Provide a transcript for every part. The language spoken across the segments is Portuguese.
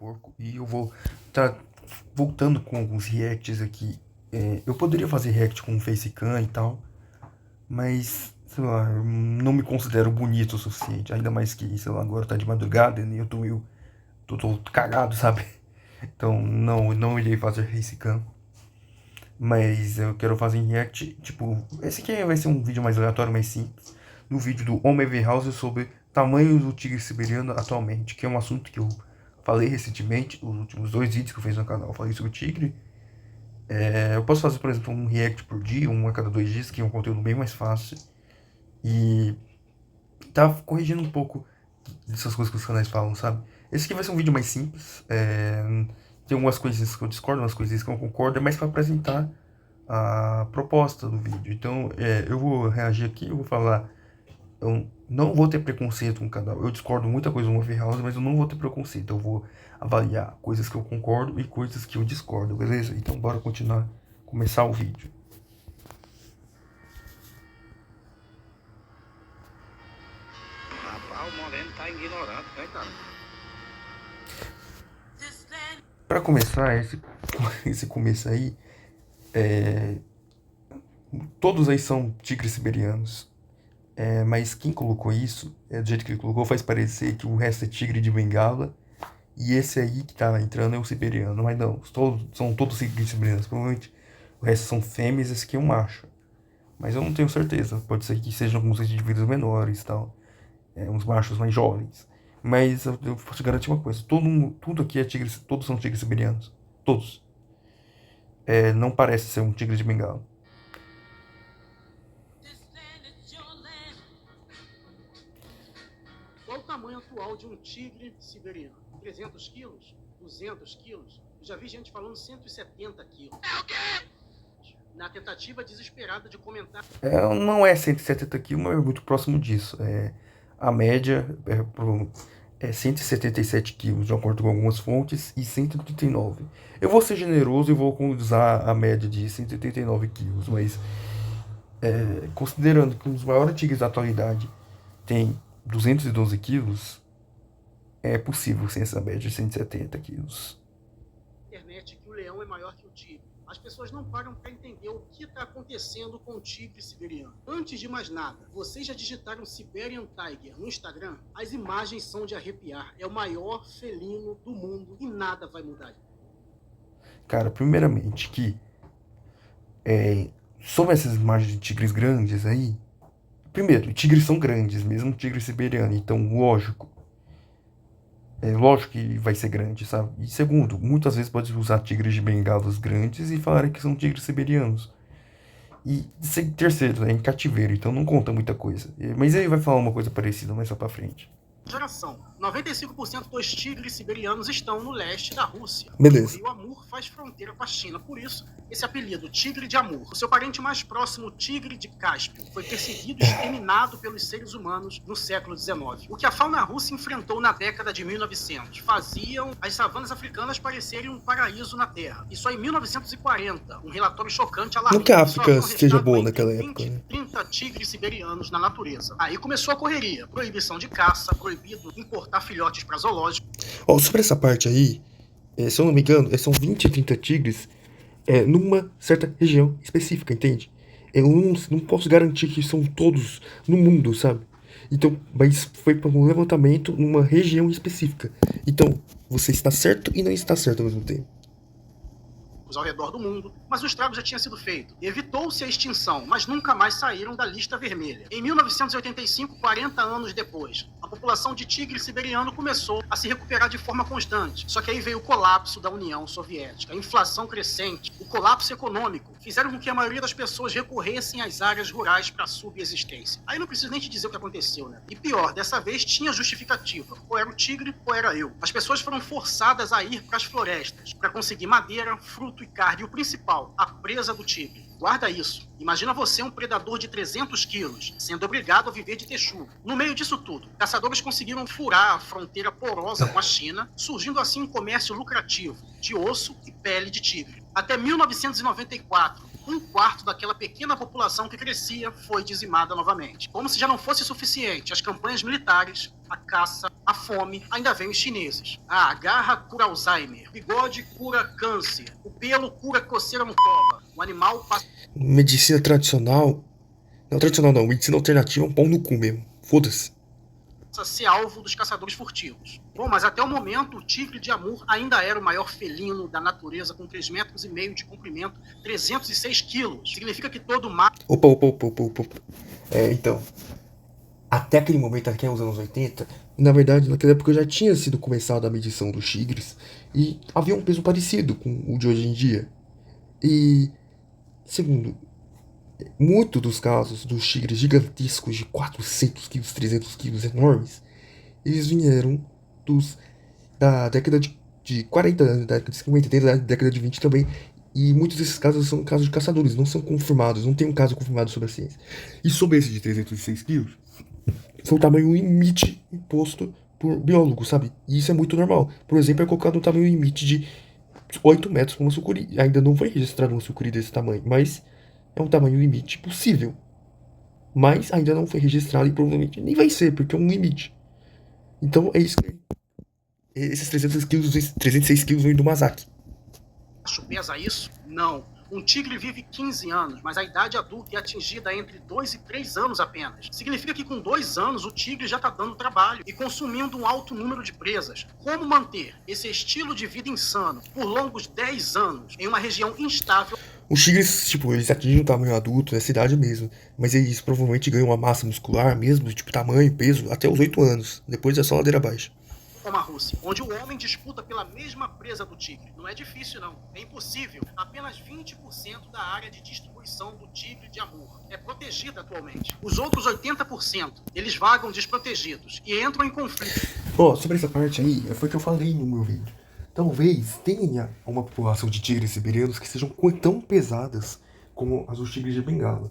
porco e eu vou estar voltando com alguns reacts aqui. Eu poderia fazer react com facecam e tal, mas, sei lá, eu não me considero bonito o suficiente. Ainda mais que, sei lá, agora tá de madrugada e eu tô cagado, sabe? Então não irei fazer facecam. Mas eu quero fazer em react, tipo, esse aqui vai ser um vídeo mais aleatório, mais simples. No vídeo do Homem House sobre tamanho do tigre siberiano atualmente, que é um assunto que eu falei recentemente, os últimos 2 vídeos que eu fiz no canal, eu falei sobre o tigre. Eu posso fazer, por exemplo, um react por dia, um a cada 2 dias, que é um conteúdo bem mais fácil. E tá corrigindo um pouco dessas coisas que os canais falam, sabe? Esse aqui vai ser um vídeo mais simples. Tem algumas coisinhas que eu discordo, umas coisinhas que eu concordo, é mais para apresentar a proposta do vídeo. Então, eu vou reagir aqui, eu vou falar. Eu não vou ter preconceito com o canal. Eu discordo muita coisa do Movie House, mas eu não vou ter preconceito. Eu vou avaliar coisas que eu concordo e coisas que eu discordo, beleza? Então, bora continuar, começar o vídeo. Rapaz, o Moreno tá ignorado, né, cara? Pra começar, esse começo aí, todos aí são tigres siberianos. Mas quem colocou isso, do jeito que ele colocou, faz parecer que o resto é tigre de Bengala. E esse aí que tá entrando é o siberiano. Mas não, são todos tigres siberianos. Provavelmente o resto são fêmeas, esse aqui é um macho. Mas eu não tenho certeza. Pode ser que sejam alguns indivíduos menores e tal. Uns machos mais jovens. Mas eu posso garantir uma coisa. Tudo aqui é tigre, todos são tigres siberianos. Todos. Não parece ser um tigre de Bengala. Qual o tamanho atual de um tigre siberiano? 300 quilos? 200 quilos? Eu já vi gente falando 170 quilos. É o quê? Na tentativa desesperada de comentar... Não é 170 quilos, mas é muito próximo disso. A média é 177 quilos, de acordo com algumas fontes, e 139. Eu vou ser generoso e vou usar a média de 189 quilos, mas considerando que os maiores tigres da atualidade têm 212 quilos, é possível sem essa média de 170 quilos. Internet que o leão é maior que o tigre. As pessoas não param para entender o que está acontecendo com o tigre siberiano. Antes de mais nada, vocês já digitaram Siberian Tiger no Instagram? As imagens são de arrepiar. É o maior felino do mundo e nada vai mudar. Cara, primeiramente que sobre essas imagens de tigres grandes aí, primeiro, tigres são grandes, mesmo tigre siberiano, então lógico que vai ser grande, sabe? E segundo, muitas vezes pode usar tigres de bengalas grandes e falarem que são tigres siberianos. E terceiro, é em cativeiro, então não conta muita coisa. Mas aí vai falar uma coisa parecida mais lá pra frente. Geração. 95% dos tigres siberianos estão no leste da Rússia. Beleza. O rio Amur faz fronteira com a China, por isso esse apelido, tigre de Amur. O seu parente mais próximo, o tigre de Cáspio, foi perseguido e exterminado pelos seres humanos no século XIX. O que a fauna russa enfrentou na década de 1900 faziam as savanas africanas parecerem um paraíso na Terra. E só em 1940, um relatório chocante alarmou Não que a África seja boa naquela 20, época, né? 30 tigres siberianos na natureza. Aí começou a correria. Proibição de caça, proibido importar filhotes para zoológico. Sobre essa parte aí, se eu não me engano, são 20 a 30 tigres numa certa região específica, entende? Eu não posso garantir que são todos no mundo, sabe? Então, mas foi para um levantamento numa região específica. Então, você está certo e não está certo ao mesmo tempo. Ao redor do mundo, mas o estrago já tinha sido feito. Evitou-se a extinção, mas nunca mais saíram da lista vermelha. Em 1985, 40 anos depois, a população de tigre siberiano começou a se recuperar de forma constante. Só que aí veio o colapso da União Soviética, a inflação crescente, o colapso econômico, fizeram com que a maioria das pessoas recorressem às áreas rurais para a subsistência. Aí não preciso nem te dizer o que aconteceu, né? E pior, dessa vez tinha justificativa. Ou era o tigre, ou era eu. As pessoas foram forçadas a ir para as florestas, para conseguir madeira, fruto e carne. E o principal, a presa do tigre. Guarda isso. Imagina você, um predador de 300 quilos, sendo obrigado a viver de texugo. No meio disso tudo, caçadores conseguiram furar a fronteira porosa com a China, surgindo assim um comércio lucrativo de osso e pele de tigre. Até 1994, um quarto daquela pequena população que crescia foi dizimada novamente. Como se já não fosse suficiente, as campanhas militares, a caça A fome ainda vem os chineses. A garra cura Alzheimer, o bigode cura câncer, o pelo cura coceira no toba. O animal passa Medicina tradicional. Não, tradicional não. Medicina alternativa é um pau no cu mesmo. Foda-se. a ser alvo dos caçadores furtivos. Bom, mas até o momento, o tigre de Amur ainda era o maior felino da natureza, com 3,5 metros de comprimento, 306 quilos. Significa que todo macho... Opa. Então, até aquele momento, até os anos 80, na verdade, naquela época já tinha sido começada a medição dos tigres e havia um peso parecido com o de hoje em dia. E, segundo, muitos dos casos dos tigres gigantescos de 400 quilos, 300 quilos enormes, eles vieram da década de 40 anos, da década de 50, da década de 20 também. E muitos desses casos são casos de caçadores, não são confirmados, não tem um caso confirmado sobre a ciência. E sobre esse de 306 quilos, foi o tamanho limite imposto por biólogos, sabe? E isso é muito normal. Por exemplo, é colocado um tamanho limite de 8 metros para uma sucuri. Ainda não foi registrado uma sucuri desse tamanho, mas é um tamanho limite possível. Mas ainda não foi registrado e provavelmente nem vai ser, porque é um limite. Então é isso. Esses 306 quilos vêm do Mazaki. pesa isso? Não. Um tigre vive 15 anos, mas a idade adulta é atingida entre 2 e 3 anos apenas. Significa que com 2 anos o tigre já está dando trabalho e consumindo um alto número de presas. Como manter esse estilo de vida insano por longos 10 anos em uma região instável? Os tigres, eles atingem o tamanho adulto nessa idade mesmo, mas eles provavelmente ganham uma massa muscular mesmo, tamanho, peso, até os 8 anos. Depois é só ladeira abaixo. Como a Rússia, onde o homem disputa pela mesma presa do tigre. Não é difícil, não. É impossível. Apenas 20% da área de distribuição do tigre de Amur é protegida atualmente. Os outros 80%, eles vagam desprotegidos e entram em conflito. Sobre essa parte aí, foi o que eu falei no meu vídeo. Talvez tenha uma população de tigres siberianos que sejam tão pesadas como as dos tigres de Bengala.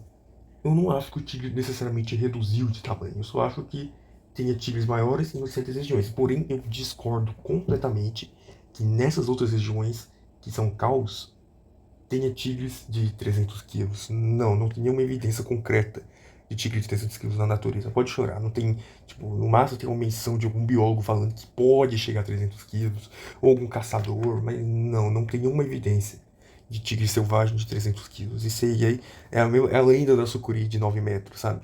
Eu não acho que o tigre necessariamente reduziu de tamanho. Eu só acho que tenha tigres maiores em certas regiões. Porém, eu discordo completamente que nessas outras regiões, que são caos, tenha tigres de 300 quilos. Não tem nenhuma evidência concreta de tigre de 300 quilos na natureza. Pode chorar, não tem, no máximo tem uma menção de algum biólogo falando que pode chegar a 300 quilos, ou algum caçador, mas não tem nenhuma evidência de tigre selvagem de 300 quilos. Isso aí é a lenda da sucuri de 9 metros, sabe?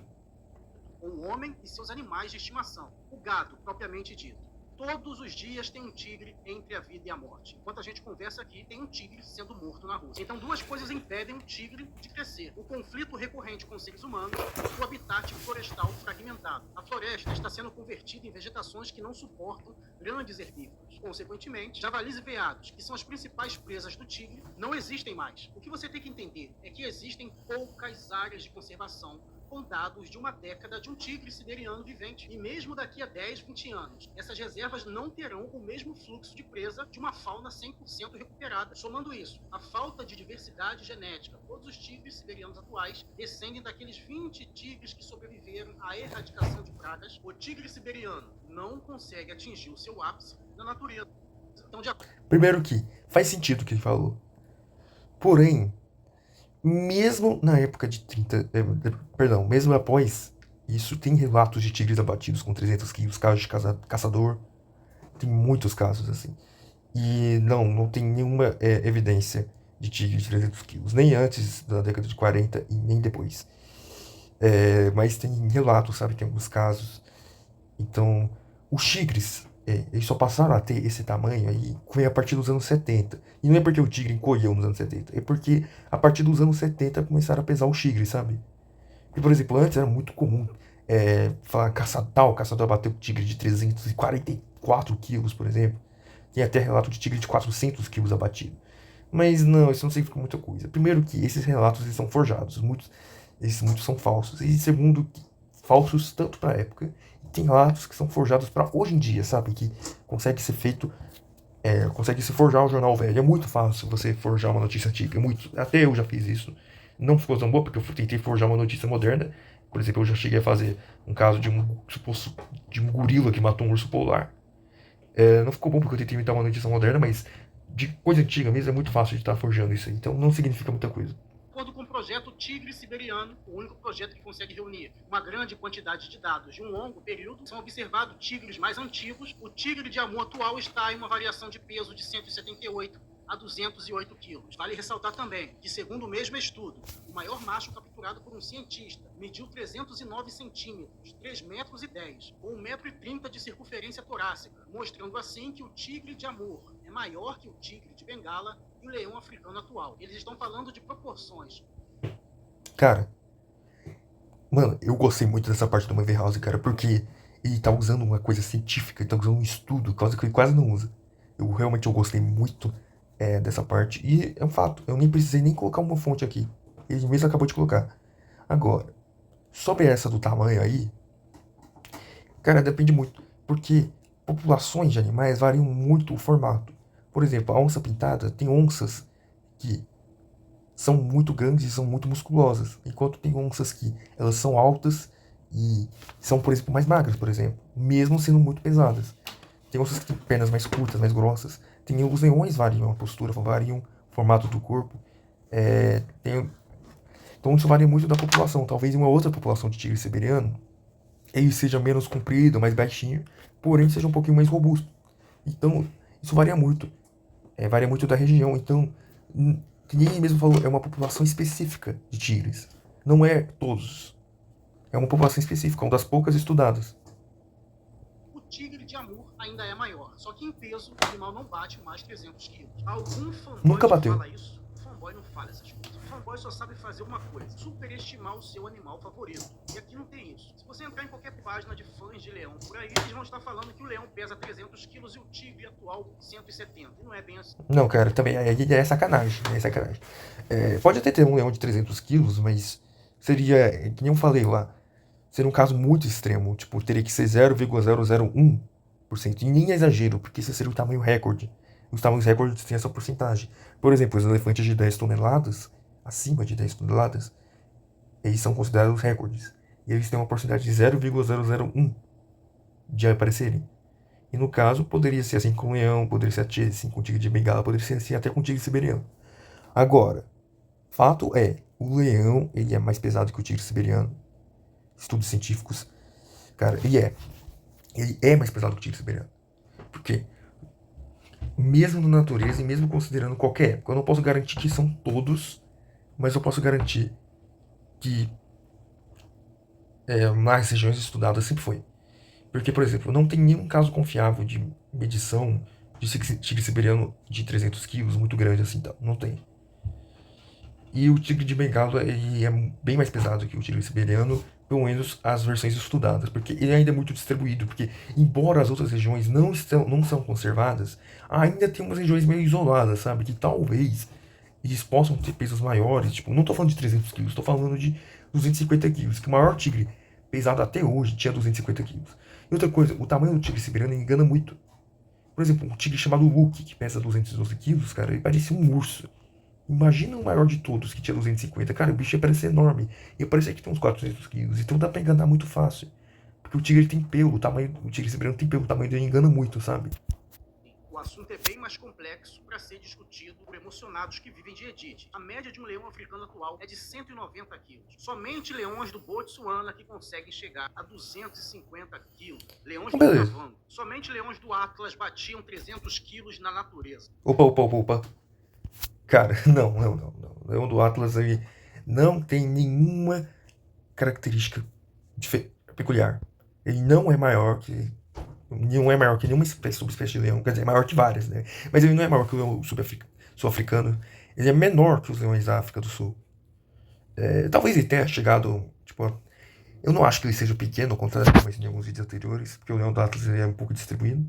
O homem e seus animais de estimação, o gado propriamente dito. Todos os dias tem um tigre entre a vida e a morte. Enquanto a gente conversa aqui, tem um tigre sendo morto na Rússia. Então duas coisas impedem o tigre de crescer. O conflito recorrente com os seres humanos e o habitat florestal fragmentado. A floresta está sendo convertida em vegetações que não suportam grandes herbívoros. Consequentemente, javalis e veados, que são as principais presas do tigre, não existem mais. O que você tem que entender é que existem poucas áreas de conservação com dados de uma década de um tigre siberiano vivente. E mesmo daqui a 10, 20 anos, essas reservas não terão o mesmo fluxo de presa de uma fauna 100% recuperada. Somando isso, a falta de diversidade genética, todos os tigres siberianos atuais descendem daqueles 20 tigres que sobreviveram à erradicação de pragas. O tigre siberiano não consegue atingir o seu ápice na natureza. Então, Primeiro que faz sentido o que ele falou. Porém, mesmo na época de mesmo após isso, tem relatos de tigres abatidos com 300 quilos, casos de caçador, tem muitos casos assim. E não tem nenhuma evidência de tigre de 300 quilos, nem antes da década de 40 e nem depois. Mas tem relatos, sabe, tem alguns casos. Então, os tigres, eles só passaram a ter esse tamanho aí foi a partir dos anos 70. E não é porque o tigre encolheu nos anos 70, é porque a partir dos anos 70 começaram a pesar os tigres, sabe? E, por exemplo, antes era muito comum falar caçador bateu tigre de 344 quilos, por exemplo. Tem até relato de tigre de 400 quilos abatido. Mas não, isso não significa muita coisa. Primeiro que esses relatos eles são forjados, muitos são falsos. E segundo, falsos tanto para a época, e tem relatos que são forjados para hoje em dia, sabe? Que consegue ser feito, consegue se forjar o jornal velho. É muito fácil você forjar uma notícia antiga, até eu já fiz isso. Não ficou tão boa, porque eu tentei forjar uma notícia moderna. Por exemplo, eu já cheguei a fazer um caso de um gorila que matou um urso polar. Não ficou bom porque eu tentei inventar uma notícia moderna, mas de coisa antiga mesmo é muito fácil de estar forjando isso aí. Então não significa muita coisa. De acordo com projeto Tigre Siberiano, o único projeto que consegue reunir uma grande quantidade de dados de um longo período. São observados tigres mais antigos. O tigre de Amur atual está em uma variação de peso de 178 a 208 quilos. Vale ressaltar também que, segundo o mesmo estudo, o maior macho capturado por um cientista mediu 309 centímetros, 3 metros e 10, ou 1,30 m de circunferência torácica, mostrando assim que o tigre de Amur é maior que o tigre de Bengala e o leão africano atual. Eles estão falando de proporções. Cara, mano, eu gostei muito dessa parte do House, cara, porque ele tá usando uma coisa científica, ele tá usando um estudo, coisa que ele quase não usa. Eu gostei muito dessa parte. E é um fato, eu nem precisei nem colocar uma fonte aqui. Ele mesmo acabou de colocar. Agora, sobre essa do tamanho aí, cara, depende muito. Porque populações de animais variam muito o formato. Por exemplo, a onça pintada tem onças que são muito grandes e são muito musculosas. Enquanto tem onças que elas são altas e são, por exemplo, mais magras, por exemplo. Mesmo sendo muito pesadas. Tem onças que têm pernas mais curtas, mais grossas. Os leões variam a postura, variam o formato do corpo. Então isso varia muito da população. Talvez em uma outra população de tigre siberiano, ele seja menos comprido, mais baixinho, porém seja um pouquinho mais robusto. Então isso varia muito. Varia muito da região. Então, que nem ele mesmo falou, é uma população específica de tigres. Não é todos. É uma população específica, uma das poucas estudadas. O tigre de Amur ainda é maior, só que em peso o animal não bate mais 300 quilos. Algum fanboy Nunca bateu. fala isso? O fanboy não fala essas coisas. O fanboy só sabe fazer uma coisa: superestimar o seu animal favorito. E aqui não tem isso. Se você entrar em qualquer página de fãs de leão por aí, eles vão estar falando que o leão pesa 300 quilos e o tigre atual 170. E não é bem assim. Não, cara, também é sacanagem. É sacanagem. Pode até ter um leão de 300 quilos, mas seria, que nem eu falei lá, seria um caso muito extremo. Tipo, teria que ser 0,001%. E nem é exagero, porque esse seria o tamanho recorde. Os tamanhos recordes têm essa porcentagem. Por exemplo, os elefantes de 10 toneladas, acima de 10 toneladas, eles são considerados recordes. E eles têm uma porcentagem de 0,001 de aparecerem. E no caso, poderia ser assim com o leão, poderia ser assim com o tigre de bengala, poderia ser assim até com o tigre siberiano. Agora, fato é, o leão ele é mais pesado que o tigre siberiano. Estudos científicos, cara, ele é mais pesado que o tigre siberiano. Por quê? Mesmo na natureza e mesmo considerando qualquer época, eu não posso garantir que são todos, mas eu posso garantir que nas regiões estudadas sempre foi. Porque, por exemplo, não tem nenhum caso confiável de medição de tigre siberiano de 300 quilos, muito grande assim, tá? Não tem. E o tigre de bengala ele é bem mais pesado que o tigre siberiano, pelo menos as versões estudadas, porque ele ainda é muito distribuído, porque embora as outras regiões não são conservadas, ainda tem umas regiões meio isoladas, sabe? Que talvez eles possam ter pesos maiores, tipo, não tô falando de 300 quilos, tô falando de 250 quilos, que o maior tigre pesado até hoje tinha 250 quilos. E outra coisa, o tamanho do tigre siberiano engana muito. Por exemplo, um tigre chamado Luke, que pesa 212 quilos, cara, ele parecia um urso. Imagina o maior de todos, que tinha 250. Cara, o bicho ia parecer enorme. Ia parecer que tem uns 400 quilos. Então dá pra enganar muito fácil. Porque o tigre tem pelo, o tigre siberiano tem pelo, o tamanho dele engana muito, sabe? O assunto é bem mais complexo para ser discutido por emocionados que vivem de edite. A média de um leão africano atual é de 190 quilos. Somente leões do Botsuana que conseguem chegar a 250 quilos. Leões do Okavango. Somente leões do Atlas batiam 300 quilos na natureza. Opa. Cara, não. O leão do Atlas ele não tem nenhuma característica peculiar. Ele não é maior que nenhuma subespécie de leão. Quer dizer, é maior que várias, né? Mas ele não é maior que o leão sul-africano. Ele é menor que os leões da África do Sul. Talvez ele tenha chegado, tipo, eu não acho que ele seja pequeno, ao contrário do que em alguns vídeos anteriores, porque o leão do Atlas ele é um pouco distribuído.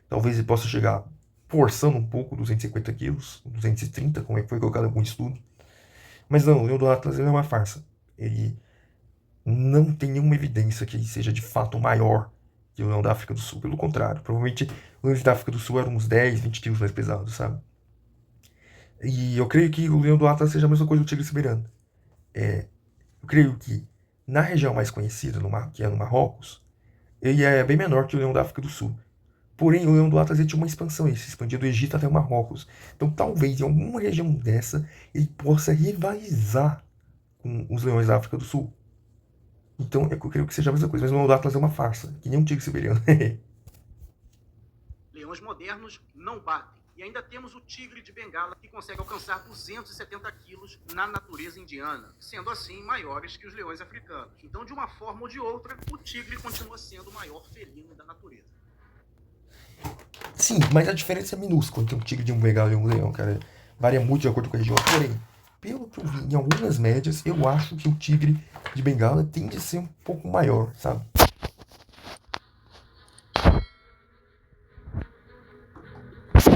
Talvez ele possa chegar forçando um pouco, 250 quilos, 230, como é que foi colocado em algum estudo. Mas não, o leão do Atlas ele é uma farsa. Ele não tem nenhuma evidência que ele seja de fato maior que o leão da África do Sul. Pelo contrário, provavelmente o leão da África do Sul eram uns 10, 20 quilos mais pesados, sabe? E eu creio que o leão do Atlas seja a mesma coisa do tigre siberiano. Eu creio que na região mais conhecida, que é no Marrocos, ele é bem menor que o leão da África do Sul. Porém, o leão do Atlas ele tinha uma expansão, ele se expandia do Egito até o Marrocos. Então, talvez em alguma região dessa, ele possa rivalizar com os leões da África do Sul. Então eu creio que seja a mesma coisa, mas o leão do Atlas é uma farsa, que nem um tigre siberiano. Leões modernos não batem. E ainda temos o tigre de Bengala, que consegue alcançar 270 quilos na natureza indiana, sendo assim maiores que os leões africanos. Então, de uma forma ou de outra, o tigre continua sendo o maior felino da natureza. Sim, mas a diferença é minúscula entre um tigre de um bengala e um leão, cara. Varia muito de acordo com a região. Porém, pelo que eu vi em algumas médias, eu acho que o tigre de bengala tende a ser um pouco maior, sabe? Essa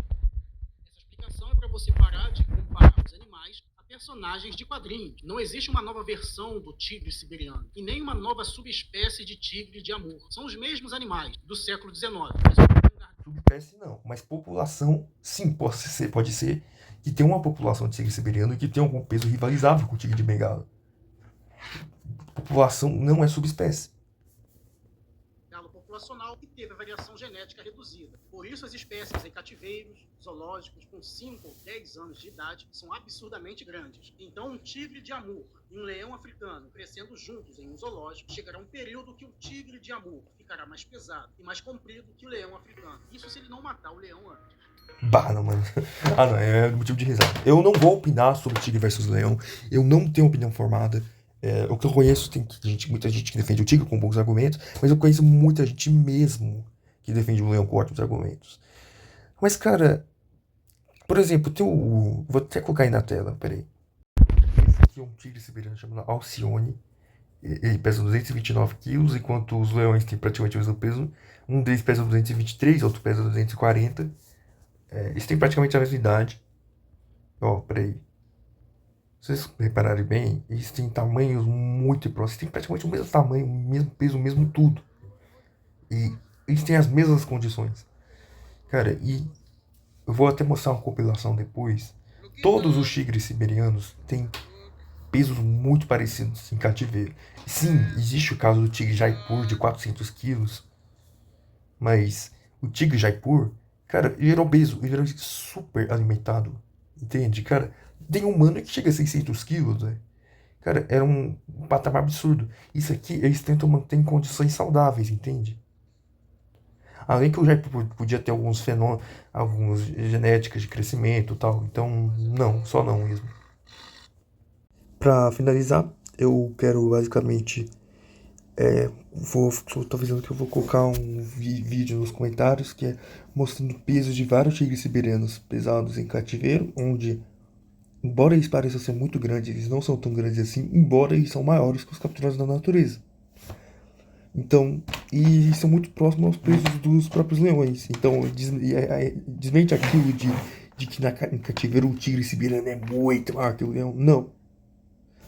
explicação é para você parar de comparar os animais a personagens de quadrinhos. Não existe uma nova versão do tigre siberiano e nem uma nova subespécie de tigre de Amur. São os mesmos animais do século XIX. Subespécie não, mas população sim, pode ser que tenha uma população de tigre siberiano que tenha algum peso rivalizável com o tigre de bengala. População não é subespécie. Galo populacional que teve a variação genética reduzida. Por isso as espécies em cativeiros, zoológicos com 5 ou 10 anos de idade são absurdamente grandes. Então um tigre de Amur e um leão africano crescendo juntos em um zoológico, chegará um período que o tigre de Amur ficará mais pesado e mais comprido que o leão africano. Isso se ele não matar o leão antes. Bah, não, mano. Ah, não, é motivo de risada. Eu não vou opinar sobre tigre versus leão. Eu não tenho opinião formada. O que eu conheço, tem muita gente que defende o tigre com bons argumentos, mas eu conheço muita gente mesmo que defende o leão com ótimos argumentos. Mas, cara, por exemplo, vou até colocar aí na tela, peraí. Esse aqui é um tigre siberiano chamado Alcione. Ele pesa 229 quilos, enquanto os leões têm praticamente o mesmo peso. Um deles pesa 223, outro pesa 240. Eles têm praticamente a mesma idade. Ó, peraí. Se vocês repararem bem, eles têm tamanhos muito próximos. Eles têm praticamente o mesmo tamanho, o mesmo peso, o mesmo tudo. E eles têm as mesmas condições. Cara, e eu vou até mostrar uma compilação depois. Todos os tigres siberianos têm pesos muito parecidos em cativeiro. Sim, existe o caso do tigre Jaipur de 400 quilos. Mas o tigre Jaipur, cara, ele era obeso, ele era super alimentado. Entende? Cara, tem humano que chega a 600 quilos, né? Cara, era um patamar absurdo. Isso aqui, eles tentam manter em condições saudáveis, entende? Além que o Jaipur podia ter alguns fenômenos, algumas genéticas de crescimento e tal. Então, não, só não mesmo. Pra finalizar, eu quero basicamente... tô avisando que eu vou colocar um vídeo nos comentários que é mostrando pesos de vários tigres siberianos pesados em cativeiro, onde, embora eles pareçam ser muito grandes, eles não são tão grandes assim, embora eles são maiores que os capturados na natureza. Então, e são muito próximos aos pesos dos próprios leões. Então, desmente aquilo de que em cativeiro o tigre siberiano é muito maior que o leão. Não.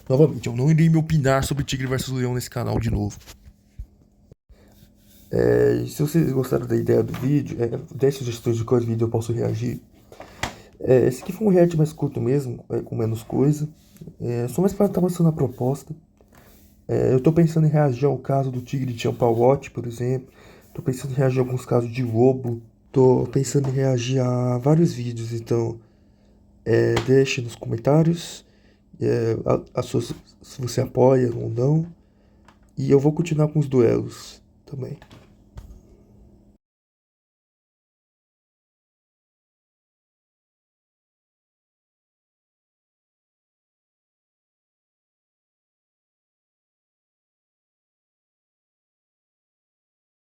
Novamente, eu não irei me opinar sobre tigre versus leão nesse canal de novo. Se vocês gostaram da ideia do vídeo, 10 sugestões de quais vídeo eu posso reagir. Esse aqui foi um react mais curto mesmo, com menos coisa. Só mais para estar mostrando a proposta. Eu tô pensando em reagir ao caso do tigre de Champawat, por exemplo. Tô pensando em reagir a alguns casos de lobo. Tô pensando em reagir a vários vídeos, então deixe nos comentários se você apoia ou não. E eu vou continuar com os duelos também.